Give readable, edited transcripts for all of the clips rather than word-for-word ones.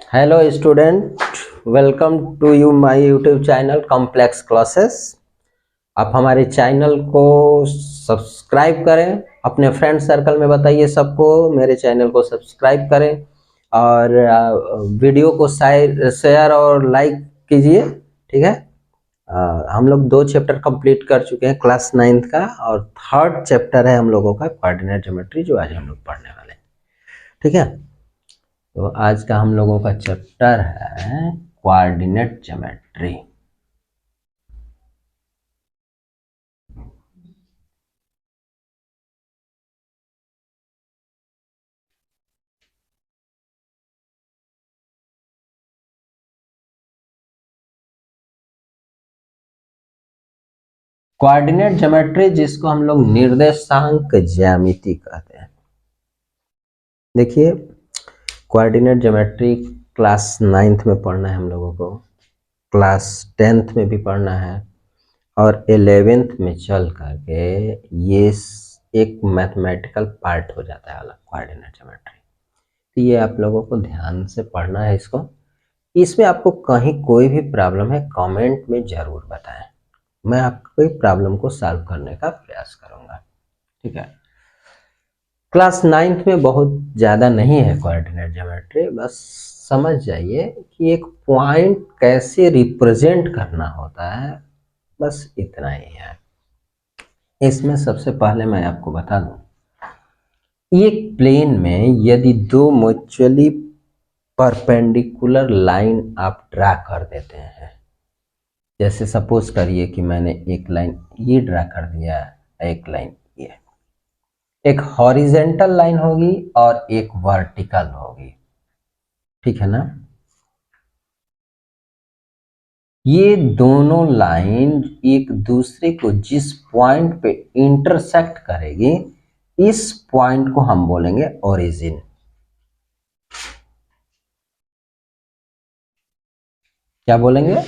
Hello student, welcome to you my YouTube channel complex classes. आप हमारे channel को subscribe करें, अपने फ्रेंड सर्कल में बताइए सबको मेरे चैनल को सब्सक्राइब करें और वीडियो को शेयर और लाइक कीजिए। ठीक है। हम लोग 2 चैप्टर कंप्लीट कर चुके हैं क्लास 9th का, और 3rd चैप्टर है हम लोगों का कोऑर्डिनेट ज्योमेट्री, जो आज हम लोग पढ़ने वाले हैं। ठीक है। तो आज का हम लोगों का चैप्टर है कोऑर्डिनेट ज्योमेट्री। कोऑर्डिनेट ज्योमेट्री, जिसको हम लोग निर्देशांक ज्यामिति कहते हैं। देखिए, कोऑर्डिनेट ज्योमेट्री क्लास 9th में पढ़ना है हम लोगों को, क्लास 10th में भी पढ़ना है, और 11th में चल करके ये एक मैथमेटिकल पार्ट हो जाता है अलग, कोऑर्डिनेट ज्योमेट्री। तो ये आप लोगों को ध्यान से पढ़ना है इसको। इसमें आपको कहीं कोई भी प्रॉब्लम है कमेंट में ज़रूर बताएं, मैं आपकी प्रॉब्लम को सॉल्व करने का प्रयास करूंगा। ठीक है। क्लास 9th में बहुत ज़्यादा नहीं है कोऑर्डिनेट ज्योमेट्री, बस समझ जाइए कि एक पॉइंट कैसे रिप्रेजेंट करना होता है, बस इतना ही है। इसमें सबसे पहले मैं आपको बता दूं, एक प्लेन में यदि 2 म्यूचुअली परपेंडिकुलर लाइन आप ड्रा कर देते हैं, जैसे सपोज करिए कि मैंने एक लाइन ये ड्रा कर दिया, एक लाइन ये, एक हॉरिजेंटल लाइन होगी और एक वर्टिकल होगी। ठीक है ना। ये दोनों लाइन एक दूसरे को जिस पॉइंट पे इंटरसेक्ट करेगी, इस पॉइंट को हम बोलेंगे ओरिजिन। क्या बोलेंगे?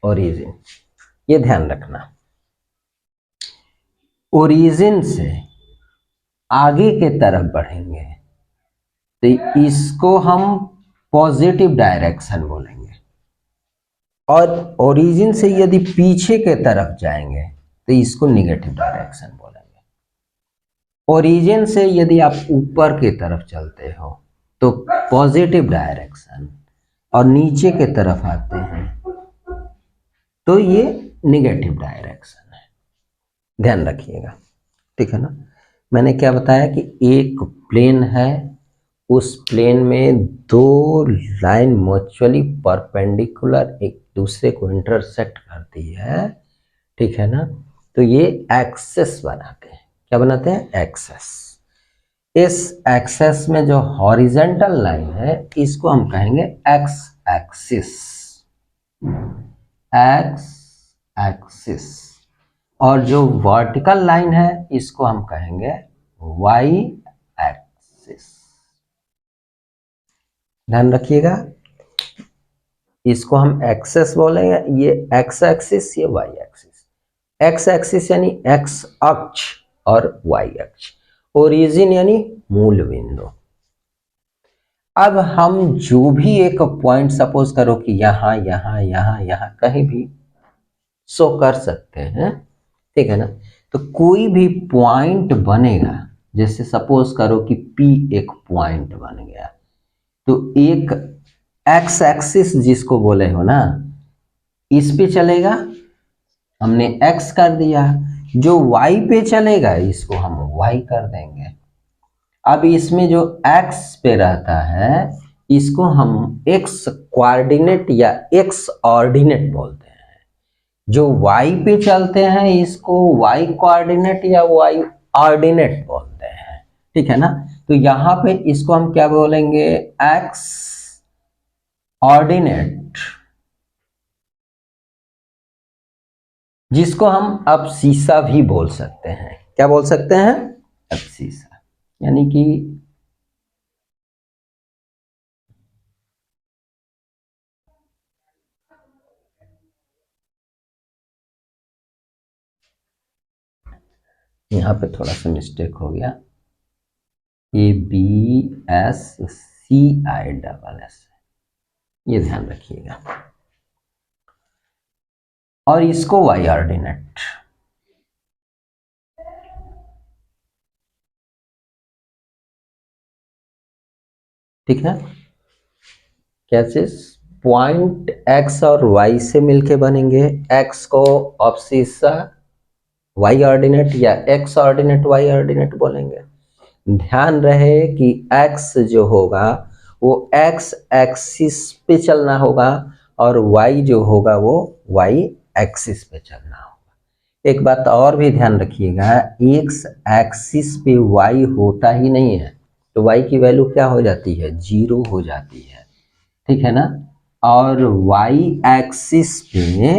ओरिजिन। ये ध्यान रखना। ओरिजिन से आगे के तरफ बढ़ेंगे तो इसको हम पॉजिटिव डायरेक्शन बोलेंगे, और ओरिजिन से यदि पीछे के तरफ जाएंगे तो इसको निगेटिव डायरेक्शन बोलेंगे। ओरिजिन से यदि आप ऊपर की तरफ चलते हो तो पॉजिटिव डायरेक्शन, और नीचे के तरफ आते हैं तो ये निगेटिव डायरेक्शन है। ध्यान रखिएगा। ठीक है ना। मैंने क्या बताया कि एक प्लेन है, उस प्लेन में 2 लाइन म्यूचुअली परपेंडिकुलर एक दूसरे को इंटरसेक्ट करती है। ठीक है ना। तो ये एक्सेस बनाते हैं। क्या बनाते हैं? एक्सेस। इस एक्सेस में जो हॉरिजेंटल लाइन है इसको हम कहेंगे एक्स एक्सिस, एक्स एक्सिस, और जो वर्टिकल लाइन है इसको हम कहेंगे वाई एक्सिस। ध्यान रखिएगा, इसको हम एक्सेस बोलेंगे, ये एक्स एक्सिस, ये वाई एक्सिस। एक्स एक्सिस यानी एक्स अक्ष और वाई अक्ष। ओरिजिन यानी मूल बिंदु। अब हम जो भी एक पॉइंट सपोज करो कि यहां यहां यहां यहां कहीं भी शो कर सकते हैं। ठीक है ना। तो कोई भी पॉइंट बनेगा, जैसे सपोज करो कि P एक पॉइंट बन गया, तो एक एक्स एक्सिस जिसको बोले हो ना, इस पे चलेगा, हमने x कर दिया। जो y पे चलेगा इसको हम y कर देंगे। अब इसमें जो x पे रहता है इसको हम x कोऑर्डिनेट या x ऑर्डिनेट बोलते हैं। जो y पे चलते हैं इसको y कोऑर्डिनेट या y ऑर्डिनेट बोलते हैं। ठीक है ना। तो यहां पे इसको हम क्या बोलेंगे? x ऑर्डिनेट, जिसको हम अबसीसा भी बोल सकते हैं। क्या बोल सकते हैं? अबसीसा। यानी कि यहाँ पे थोड़ा सा मिस्टेक हो गया, ABSCISS। ये ध्यान रखिएगा। और इसको वाई ऑर्डिनेट, ठीक है। कैसे? पॉइंट एक्स और वाई से मिलके बनेंगे। एक्स को ऑब्सिसा वाई ऑर्डिनेट या एक्स ऑर्डिनेट वाई ऑर्डिनेट बोलेंगे। ध्यान रहे कि x जो होगा वो x एक्सिस पे चलना होगा और y जो होगा वो y एक्सिस पे चलना होगा। एक बात और भी ध्यान रखिएगा, x एक्सिस पे y होता ही नहीं है, तो y की वैल्यू क्या हो जाती है? 0 हो जाती है, ठीक है ना। और y एक्सिस पे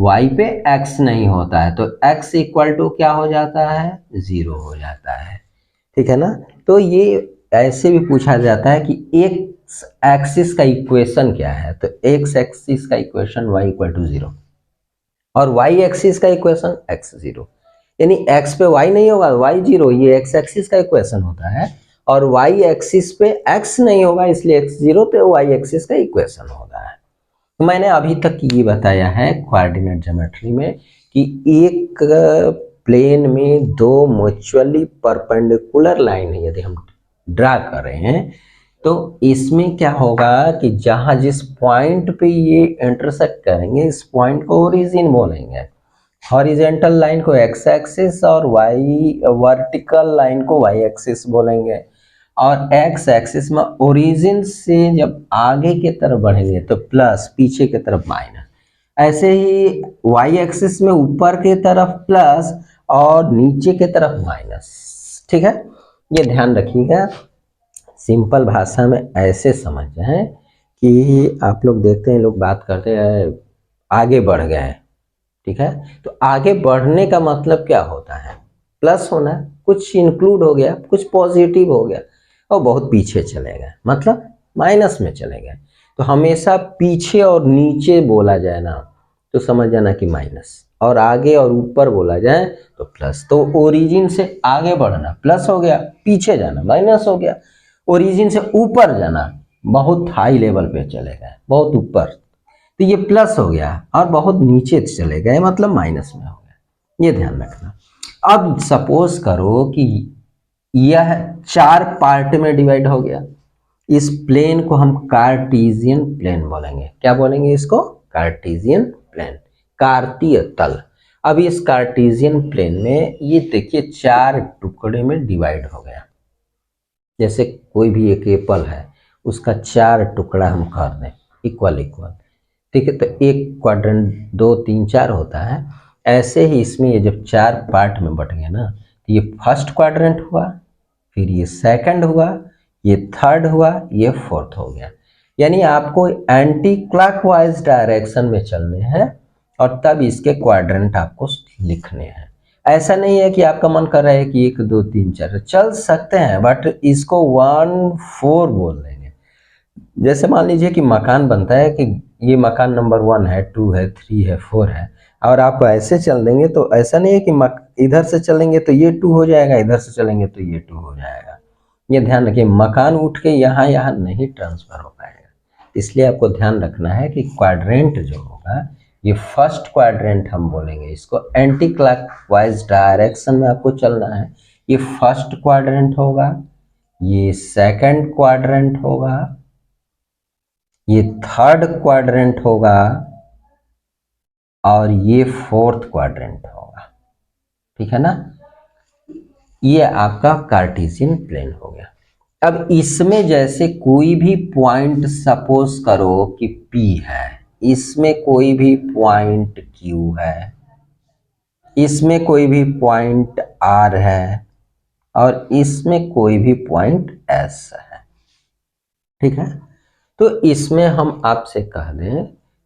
y पे x नहीं होता है, तो x इक्वल टू क्या हो जाता है? 0 हो जाता है, ठीक है ना। तो ये ऐसे भी पूछा जाता है कि एक्स एक्सिस का इक्वेशन क्या है, तो एक्स एक्सिस का इक्वेशन y इक्वल टू 0 और y एक्सिस का इक्वेशन x 0, यानी x पे y नहीं होगा y 0, ये x एक्सिस का इक्वेशन होता है। और y एक्सिस पे x नहीं होगा इसलिए x 0, तो y एक्सिस का इक्वेशन होता है। तो मैंने अभी तक ये बताया है कोऑर्डिनेट ज्योमेट्री में कि एक प्लेन में दो म्यूचुअली परपेंडिकुलर लाइन है यदि हम ड्रा कर रहे हैं, तो इसमें क्या होगा कि जहां जिस पॉइंट पे ये इंटरसेक्ट करेंगे इस पॉइंट को ओरिजिन बोलेंगे। हॉरिजेंटल लाइन को एक्स एक्सिस और वाई वर्टिकल लाइन को वाई एक्सिस बोलेंगे। और एक्स एक्सिस में ओरिजिन से जब आगे की तरफ बढ़ेंगे तो प्लस, पीछे की तरफ माइनस। ऐसे ही वाई एक्सिस में ऊपर की तरफ प्लस और नीचे की तरफ माइनस, ठीक है। ये ध्यान रखिएगा, सिंपल भाषा में ऐसे समझ जाएं कि आप लोग देखते हैं लोग बात करते हैं आगे बढ़ गए, ठीक है। तो आगे बढ़ने का मतलब क्या होता है? प्लस होना, कुछ इंक्लूड हो गया, कुछ पॉजिटिव हो गया, और बहुत पीछे चले गए मतलब माइनस में चले गए। तो हमेशा पीछे और नीचे बोला जाए ना तो समझ जाना कि माइनस, और आगे और ऊपर बोला जाए तो प्लस। तो ओरिजिन से आगे बढ़ना प्लस हो गया, पीछे जाना माइनस हो गया। ओरिजिन से ऊपर जाना, बहुत हाई लेवल पे चले गए, बहुत ऊपर, तो ये प्लस हो गया। और बहुत नीचे चले गए मतलब माइनस में हो गया, ये ध्यान रखना। अब सपोज करो कि यह 4 पार्ट में डिवाइड हो गया, इस प्लेन को हम कार्टेशियन प्लेन बोलेंगे। क्या बोलेंगे इसको? कार्टेशियन प्लेन, कार्तीय तल। अब इस कार्टेशियन प्लेन में ये देखिए 4 टुकड़े में डिवाइड हो गया। जैसे कोई भी एक एप्पल है, उसका 4 टुकड़ा हम कर दें इक्वल इक्वल, ठीक है। तो एक क्वाड्रेंट 2 3 4 होता है। ऐसे ही इसमें ये जब 4 पार्ट में बट गए ना, तो ये फर्स्ट क्वाड्रेंट हुआ, फिर ये सेकंड हुआ, ये थर्ड हुआ, ये फोर्थ हो गया। यानी आपको एंटी क्लॉकवाइज डायरेक्शन में चलने हैं और तब इसके क्वाड्रेंट आपको लिखने हैं। ऐसा नहीं है कि आपका मन कर रहा है कि 1 2 3 4 चल सकते हैं, बट इसको 1 4 बोल देंगे। जैसे मान लीजिए कि मकान बनता है कि ये मकान नंबर 1 है, 2 है, 3 है, 4 है, और आप ऐसे चल देंगे तो ऐसा नहीं है कि इधर से चलेंगे तो ये 2 हो जाएगा, इधर से चलेंगे तो ये 2 हो जाएगा। ये ध्यान रखिए, मकान उठ के यहाँ यहाँ नहीं ट्रांसफर हो पाएगा। इसलिए आपको ध्यान रखना है कि क्वाड्रेंट जो होगा, ये फर्स्ट क्वाड्रेंट हम बोलेंगे इसको, एंटी क्लॉकवाइज डायरेक्शन में आपको चलना है। ये फर्स्ट क्वाड्रेंट होगा, ये सेकंड क्वाड्रेंट होगा, ये थर्ड क्वाड्रेंट होगा, और ये फोर्थ क्वाड्रेंट होगा, ठीक है ना। ये आपका कार्टेशियन प्लेन हो गया। अब इसमें जैसे कोई भी पॉइंट सपोज करो कि P है, इसमें कोई भी पॉइंट Q है, इसमें कोई भी पॉइंट R है, और इसमें कोई भी पॉइंट S है, ठीक है। तो इसमें हम आपसे कह दें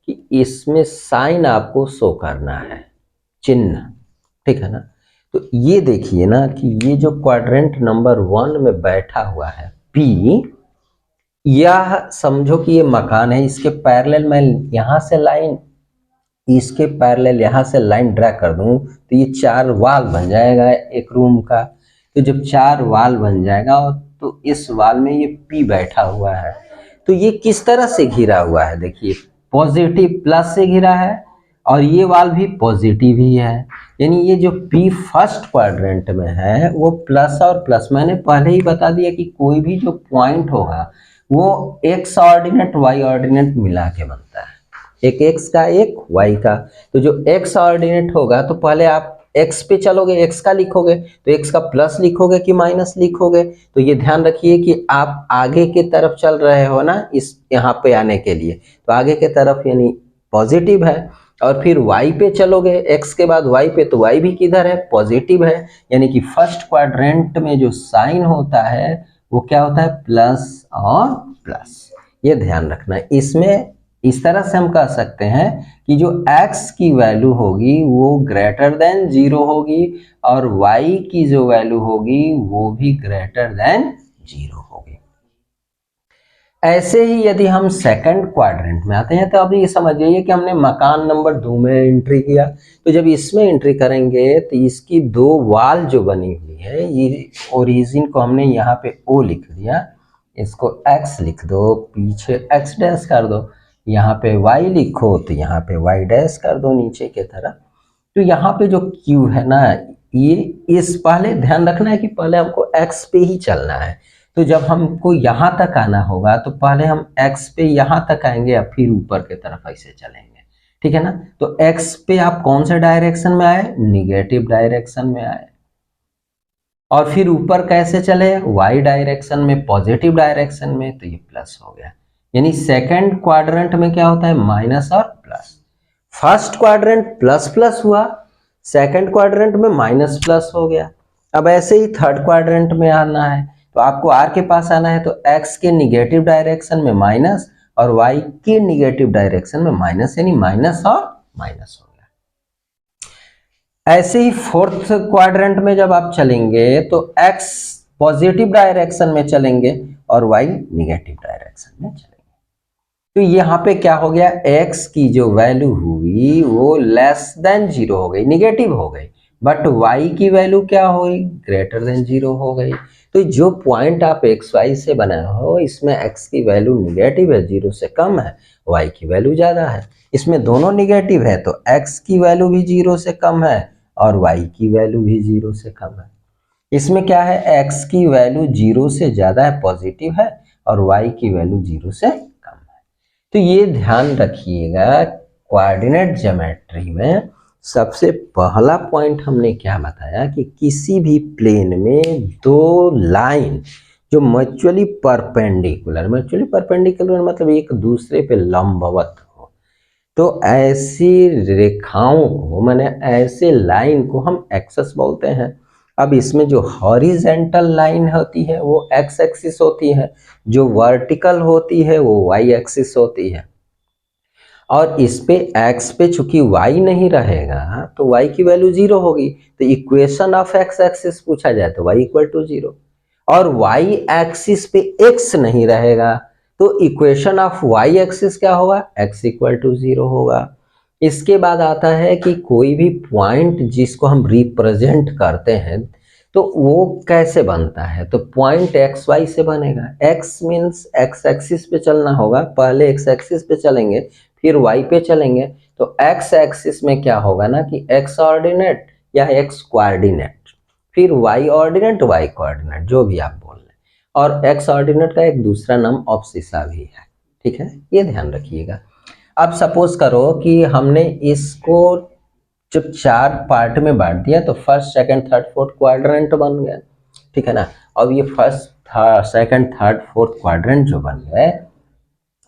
कि इसमें साइन आपको शो करना है, चिन्ह, ठीक है ना। तो ये देखिए ना कि ये जो क्वाड्रेंट नंबर 1 में बैठा हुआ है P, यह समझो कि ये मकान है, इसके पैरेलल मैं यहाँ से लाइन, इसके पैरेलल यहाँ से लाइन ड्रा कर दूं तो ये 4 वाल बन जाएगा एक रूम का। तो जब 4 वाल बन जाएगा तो इस वाल में ये P बैठा हुआ है, तो ये किस तरह से घिरा हुआ है, देखिए पॉजिटिव प्लस से घिरा है और ये वाल भी पॉजिटिव ही है, यानी ये जो P फर्स्ट क्वाड्रेंट में है वो प्लस और प्लस, मैंने पहले ही बता दिया कि कोई भी जो पॉइंट होगा वो x ऑर्डिनेट y ऑर्डिनेट मिला के बनता है, एक x का एक y का। तो जो x ऑर्डिनेट होगा तो पहले आप x पे चलोगे, x का लिखोगे तो x का प्लस लिखोगे कि माइनस लिखोगे। तो ये ध्यान रखिए कि आप आगे के तरफ चल रहे हो ना, इस यहाँ पे आने के लिए, तो आगे के तरफ यानी पॉजिटिव है। और फिर y पे चलोगे, x के बाद y पे, तो y भी किधर है, पॉजिटिव है, यानी कि फर्स्ट क्वाड्रेंट में जो साइन होता है वो क्या होता है, प्लस और प्लस। ये ध्यान रखना है। इसमें इस तरह से हम कह सकते हैं कि जो x की वैल्यू होगी वो ग्रेटर देन 0 होगी और y की जो वैल्यू होगी वो भी ग्रेटर देन 0 होगी। ऐसे ही यदि हम सेकंड क्वाड्रेंट में आते हैं तो अब ये समझ जाइए कि हमने मकान नंबर 2 में एंट्री किया, तो जब इसमें एंट्री करेंगे तो इसकी दो वाल जो बनी हुई है, ये ओरिजिन को हमने यहाँ पे O लिख दिया, इसको x लिख दो, पीछे x डैश कर दो, यहाँ पे y लिखो तो यहाँ पे y डैश कर दो नीचे के तरफ। तो यहाँ पे जो q है ना, ये इस पहले ध्यान रखना है कि पहले हमको x पे ही चलना है। तो जब हमको यहाँ तक आना होगा तो पहले हम x पे यहाँ तक आएंगे और फिर ऊपर के तरफ ऐसे चलेंगे, ठीक है ना। तो x पे आप कौन से डायरेक्शन में आए, निगेटिव डायरेक्शन में आए, और फिर ऊपर कैसे चले, y डायरेक्शन में, पॉजिटिव डायरेक्शन में, तो ये प्लस हो गया। यानी सेकंड क्वाड्रेंट में क्या होता है, माइनस और plus. First quadrant plus plus हुआ, सेकंड क्वाड्रेंट में माइनस प्लस हो गया। अब ऐसे ही थर्ड क्वाड्रेंट में आना है तो आपको r के पास आना है, तो x के निगेटिव डायरेक्शन में माइनस और y के निगेटिव डायरेक्शन में माइनस, यानी माइनस और माइनस हो गया। ऐसे ही फोर्थ क्वाड्रेंट में जब आप चलेंगे तो x पॉजिटिव डायरेक्शन में चलेंगे और y निगेटिव डायरेक्शन में चलेंगे। तो यहाँ पे क्या हो गया, x की जो वैल्यू हुई वो लेस देन 0 हो गई, निगेटिव हो गई, बट y की वैल्यू क्या हुई, ग्रेटर देन 0 हो गई। तो जो पॉइंट आप एक्स वाई से बनाए हो इसमें x की वैल्यू निगेटिव है, 0 से कम है, y की वैल्यू ज़्यादा है। इसमें दोनों निगेटिव है तो x की वैल्यू भी 0 से कम है और y की वैल्यू भी 0 से कम है। इसमें क्या है, x की वैल्यू 0 से ज़्यादा है, पॉजिटिव है, और y की वैल्यू 0 से कम है। तो ये ध्यान रखिएगा, कोऑर्डिनेट ज्योमेट्री में सबसे पहला पॉइंट हमने क्या बताया कि किसी भी प्लेन में दो लाइन जो म्यूचुअली परपेंडिकुलर मतलब एक दूसरे पे लंबवत हो, तो ऐसी रेखाओं को, माने ऐसे लाइन को हम एक्सिस बोलते हैं। अब इसमें जो हॉरिजेंटल लाइन होती है वो एक्स एक्सिस होती है, जो वर्टिकल होती है वो वाई एक्सिस होती है। और इस पे x पे चूंकि y नहीं रहेगा तो y की वैल्यू 0 होगी, तो इक्वेशन ऑफ x एक्सिस पूछा जाए तो y इक्वल टू 0, और y एक्सिस पे x नहीं रहेगा तो इक्वेशन ऑफ y एक्सिस क्या होगा, x इक्वल टू 0 होगा। इसके बाद आता है कि कोई भी पॉइंट जिसको हम रिप्रेजेंट करते हैं तो वो कैसे बनता है, तो पॉइंट एक्स वाई से बनेगा। x मीन्स x एक्सिस पे चलना होगा, पहले x एक्सिस पे चलेंगे फिर y पे चलेंगे, तो x एक्सिस में क्या होगा ना कि x ऑर्डिनेट या x कोऑर्डिनेट, फिर y ऑर्डिनेट y कोऑर्डिनेट, जो भी आप बोल रहे हैं, और x ऑर्डिनेट का एक दूसरा नाम ऑब्सिसा भी है, ठीक है, ये ध्यान रखिएगा। अब सपोज करो कि हमने इसको जब 4 पार्ट में बांट दिया तो first second third fourth quadrant बन गया, ठीक है ना। अब ये first second third fourth quadrant जो बन गए,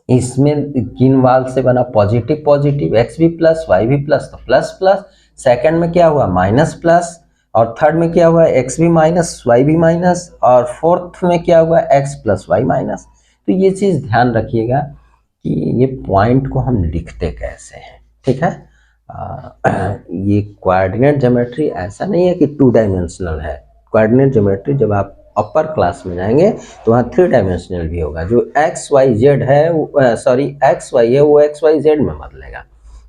इसमें किन वाल से बना, पॉजिटिव पॉजिटिव, x भी प्लस y भी प्लस, तो प्लस प्लस। सेकंड में क्या हुआ, माइनस प्लस, और थर्ड में क्या हुआ, x भी माइनस y भी माइनस, और फोर्थ में क्या हुआ, x प्लस y माइनस। तो ये चीज़ ध्यान रखिएगा कि ये पॉइंट को हम लिखते कैसे हैं, ठीक है। ये कोऑर्डिनेट ज्योमेट्री ऐसा नहीं है कि 2 डायमेंशनल है। कोऑर्डिनेट ज्योमेट्री जब आप अपर क्लास में जाएंगे तो वहाँ 3 डायमेंशनल भी होगा। जो एक्स वाई जेड है, एक्स वाई है, वो एक्स वाई जेड में बदलेगा।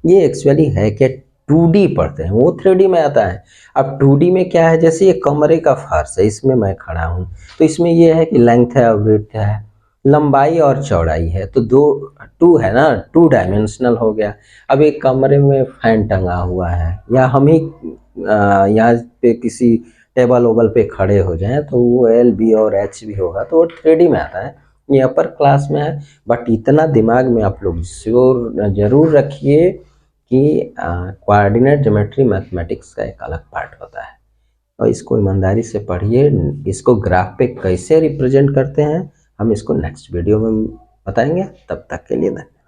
ये एक्चुअली है कि 2D पढ़ते हैं, वो 3D में आता है। अब 2D में क्या है, जैसे ये कमरे का फर्श है, इसमें मैं खड़ा हूँ तो इसमें ये है कि लेंथ है और ब्रेड्थ है, लंबाई और चौड़ाई है, तो दो टू है ना, 2 डायमेंशनल हो गया। अब एक कमरे में फैन टंगा हुआ है, या हम ही यहाँ पे किसी टेबल ओबल पे खड़े हो जाएं तो वो एल बी और एच भी होगा, तो वो 3D में आता है, ये अपर क्लास में है। बट इतना दिमाग में आप लोग जरूर रखिए कि कोऑर्डिनेट ज्योमेट्री मैथमेटिक्स का एक अलग पार्ट होता है, और इसको ईमानदारी से पढ़िए। इसको ग्राफ पे कैसे रिप्रेजेंट करते हैं हम इसको नेक्स्ट वीडियो में बताएंगे। तब तक के लिए धन्यवाद।